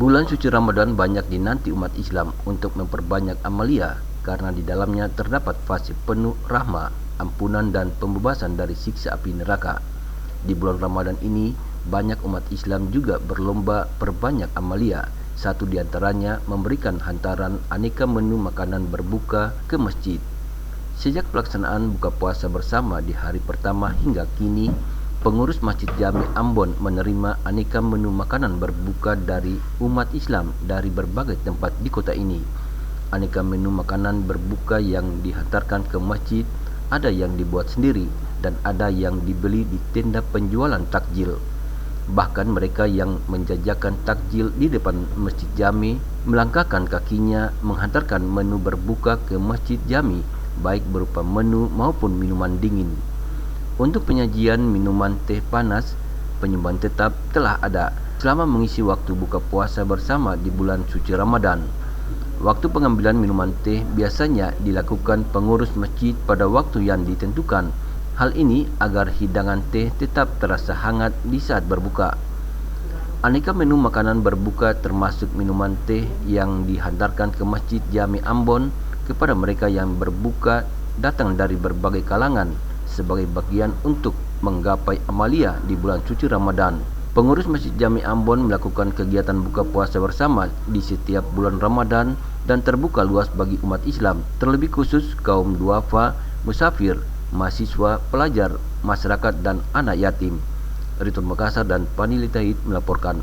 Bulan suci Ramadan banyak dinanti umat Islam untuk memperbanyak amalia karena di dalamnya terdapat fase penuh rahma, ampunan dan pembebasan dari siksa api neraka. Di bulan Ramadan ini, banyak umat Islam juga berlomba perbanyak amalia. Satu di antaranya memberikan hantaran aneka menu makanan berbuka ke masjid. Sejak pelaksanaan buka puasa bersama di hari pertama hingga kini, pengurus Masjid Jami Ambon menerima aneka menu makanan berbuka dari umat Islam dari berbagai tempat di kota ini. Aneka menu makanan berbuka yang dihantarkan ke masjid ada yang dibuat sendiri dan ada yang dibeli di tenda penjualan takjil. Bahkan mereka yang menjajakan takjil di depan Masjid Jami melangkahkan kakinya menghantarkan menu berbuka ke Masjid Jami, baik berupa menu maupun minuman dingin. Untuk penyajian minuman teh panas, penyumbang tetap telah ada selama mengisi waktu buka puasa bersama di bulan suci Ramadan. Waktu pengambilan minuman teh biasanya dilakukan pengurus masjid pada waktu yang ditentukan. Hal ini agar hidangan teh tetap terasa hangat di saat berbuka. Aneka menu makanan berbuka termasuk minuman teh yang dihantarkan ke Masjid Jami Ambon kepada mereka yang berbuka datang dari berbagai kalangan sebagai bagian untuk menggapai amalia di bulan suci Ramadan. Pengurus Masjid Jami Ambon melakukan kegiatan buka puasa bersama di setiap bulan Ramadan dan terbuka luas bagi umat Islam, terlebih khusus kaum duafa, musafir, mahasiswa, pelajar, masyarakat dan anak yatim. Ritun Makassar dan Pani Litahid melaporkan.